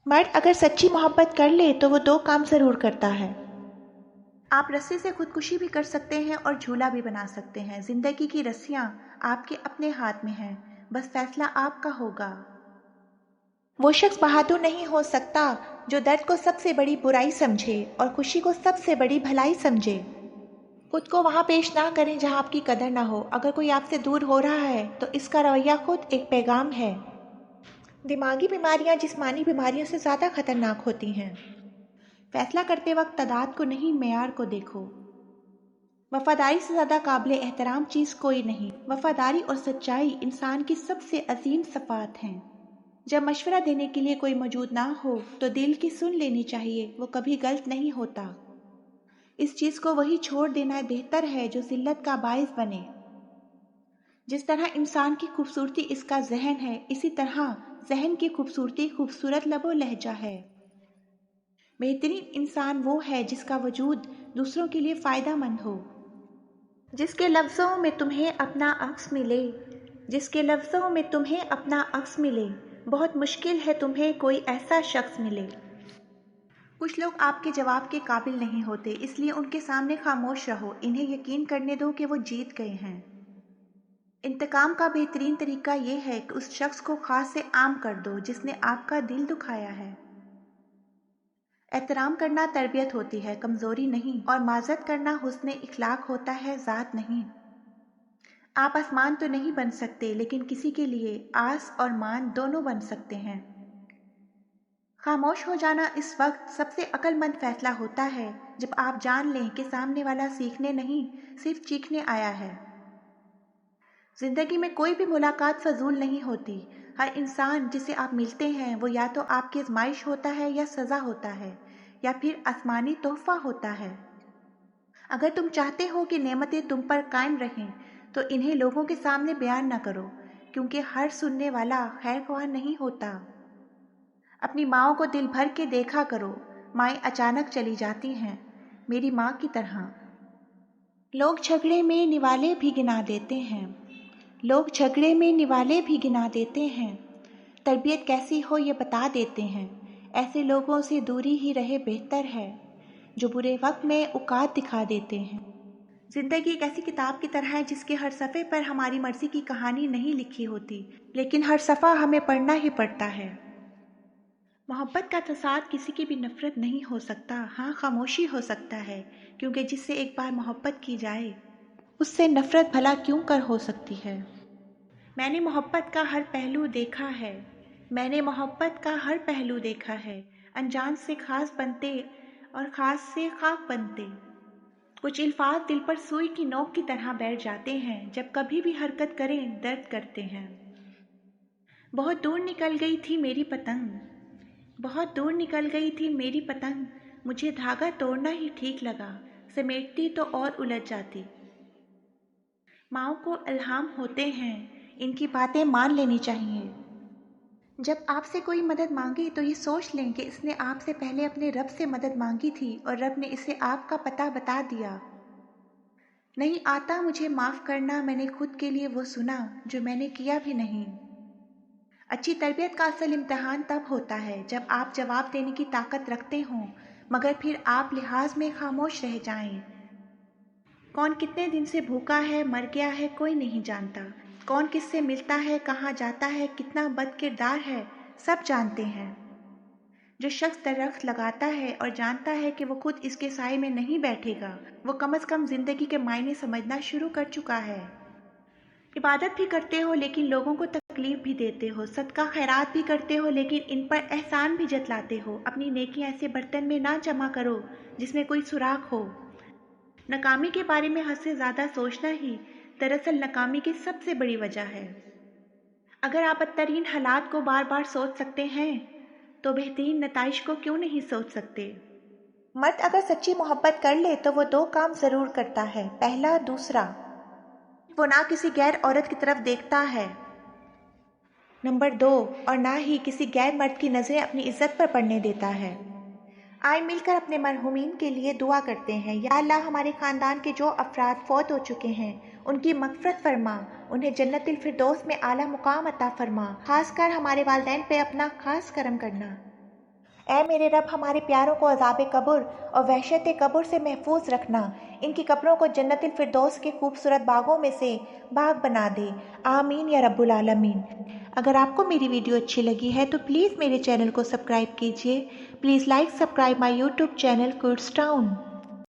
मर्द अगर सच्ची मोहब्बत कर ले तो वो दो काम ज़रूर करता है। आप रस्सी से खुदकुशी भी कर सकते हैं और झूला भी बना सकते हैं। जिंदगी की रस्सियाँ आपके अपने हाथ में हैं, बस फैसला आपका होगा। वो शख्स बहादुर नहीं हो सकता जो दर्द को सबसे बड़ी बुराई समझे और खुशी को सबसे बड़ी भलाई समझे। खुद को वहाँ पेश ना करें जहाँ आपकी कदर ना हो। अगर कोई आपसे दूर हो रहा है तो इसका रवैया खुद एक पैगाम है। दिमागी बीमारियाँ जिस्मानी बीमारियों से ज़्यादा खतरनाक होती हैं। फैसला करते वक्त तादाद को नहीं, मेयार को देखो। वफादारी से ज़्यादा काबिल एहतराम चीज़ कोई नहीं। वफादारी और सच्चाई इंसान की सबसे अजीम सिफात हैं। जब मशवरा देने के लिए कोई मौजूद ना हो तो दिल की सुन लेनी चाहिए, वो कभी गलत नहीं होता। इस चीज़ को वही छोड़ देना बेहतर है जो जिल्लत का बाइस बने। जिस तरह इंसान की खूबसूरती इसका जहन है, इसी तरह जहन की खूबसूरती खूबसूरत लबो लहजा है। बेहतरीन इंसान वो है जिसका वजूद दूसरों के लिए फ़ायदा मंद हो, जिसके लफ्ज़ों में तुम्हें अपना अक्स मिले, जिसके लफ्ज़ों में तुम्हें अपना अक्स मिले। बहुत मुश्किल है तुम्हें कोई ऐसा शख्स मिले। कुछ लोग आपके जवाब के काबिल नहीं होते, इसलिए उनके सामने खामोश रहो। इन्हें यकीन करने दो कि वो जीत गए हैं। इंतकाम का बेहतरीन तरीका ये है कि उस शख्स को खास से आम कर दो जिसने आपका दिल दुखाया है। एहतराम करना तरबियत होती है, कमज़ोरी नहीं, और माज़रत करना हुस्न इखलाक होता है, ज़ात नहीं। आप आसमान तो नहीं बन सकते, लेकिन किसी के लिए आस और मान दोनों बन सकते हैं। खामोश हो जाना इस वक्त सबसे अक्लमंद फैसला होता है जब आप जान लें कि सामने वाला सीखने नहीं, सिर्फ चीखने आया है। जिंदगी में कोई भी मुलाकात फजूल नहीं होती। हर इंसान जिसे आप मिलते हैं वो या तो आपकी आजमाइश होता है, या सज़ा होता है, या फिर आसमानी तोहफा होता है। अगर तुम चाहते हो कि नेमतें तुम पर कायम रहें तो इन्हें लोगों के सामने बयान न करो, क्योंकि हर सुनने वाला खैर ख्वाह नहीं होता। अपनी माँओं को दिल भर के देखा करो। माएँ अचानक चली जाती हैं, मेरी माँ की तरह। लोग झगड़े में निवाले भी गिना देते हैं, लोग झगड़े में निवाले भी गिना देते हैं। तरबियत कैसी हो ये बता देते हैं। ऐसे लोगों से दूरी ही रहे बेहतर है जो बुरे वक्त में औकात दिखा देते हैं। जिंदगी एक ऐसी किताब की तरह है जिसके हर सफ़े पर हमारी मर्जी की कहानी नहीं लिखी होती, लेकिन हर सफ़ा हमें पढ़ना ही पड़ता है। मोहब्बत का तसाद किसी की भी नफ़रत नहीं हो सकता। हाँ, खामोशी हो सकता है, क्योंकि जिससे एक बार मोहब्बत की जाए उससे नफ़रत भला क्यों कर हो सकती है। मैंने मोहब्बत का हर पहलू देखा है, मैंने मोहब्बत का हर पहलू देखा है। अनजान से खास बनते और ख़ास से खाक बनते। कुछ अल्फाज दिल पर सुई की नोक की तरह बैठ जाते हैं, जब कभी भी हरकत करें दर्द करते हैं। बहुत दूर निकल गई थी मेरी पतंग, बहुत दूर निकल गई थी मेरी पतंग। मुझे धागा तोड़ना ही ठीक लगा, समेटती तो और उलझ जाती। माँओं को इल्हाम होते हैं, इनकी बातें मान लेनी चाहिए। जब आपसे कोई मदद मांगे तो ये सोच लें कि इसने आपसे पहले अपने रब से मदद मांगी थी और रब ने इसे आपका पता बता दिया। नहीं आता मुझे माफ़ करना, मैंने खुद के लिए वो सुना जो मैंने किया भी नहीं। अच्छी तरबियत का असल इम्तहान तब होता है जब आप जवाब देने की ताकत रखते हों, मगर फिर आप लिहाज में खामोश रह जाएं। कौन कितने दिन से भूखा है, मर गया है, कोई नहीं जानता। कौन किससे मिलता है, कहाँ जाता है, कितना बदकिरदार है, सब जानते हैं। जो शख्स दरख्त लगाता है और जानता है कि वो खुद इसके साए में नहीं बैठेगा, वो कम से कम ज़िंदगी के मायने समझना शुरू कर चुका है। इबादत भी करते हो लेकिन लोगों को तकलीफ भी देते हो, सदका खैरात भी करते हो लेकिन इन पर एहसान भी जतलाते हो। अपनी नेकियां ऐसे बर्तन में ना जमा करो जिसमें कोई सुराख हो। नाकामी के बारे में हद से ज़्यादा सोचना ही दरअसल नाकामी की सबसे बड़ी वजह है। अगर आप बदतरीन हालात को बार बार सोच सकते हैं तो बेहतरीन नताइज को क्यों नहीं सोच सकते। मर्द अगर सच्ची मोहब्बत कर ले तो वो दो काम ज़रूर करता है। पहला, दूसरा, वो ना किसी गैर औरत की तरफ देखता है, नंबर 2, और ना ही किसी गैर मर्द की नज़रें अपनी इज्जत पर पड़ने देता है। आए मिलकर अपने मरहूमीन के लिए दुआ करते हैं। या अल्लाह, हमारे ख़ानदान के जो अफराद फौत हो चुके हैं उनकी मग़फ़िरत फरमा, उन्हें जन्नतुल फिरदौस में आला मुकाम अता फरमा। खास कर हमारे वालिदैन पे अपना खास करम करना। اے میرے رب، ہمارے پیاروں کو عذاب قبر اور وحشت قبر سے محفوظ رکھنا، ان کی قبروں کو جنت الفردوس کے خوبصورت باغوں میں سے باغ بنا دے، آمین یا رب العالمین۔ اگر آپ کو میری ویڈیو اچھی لگی ہے تو پلیز میرے چینل کو سبسکرائب کیجیے۔ Please like subscribe my YouTube channel codes town.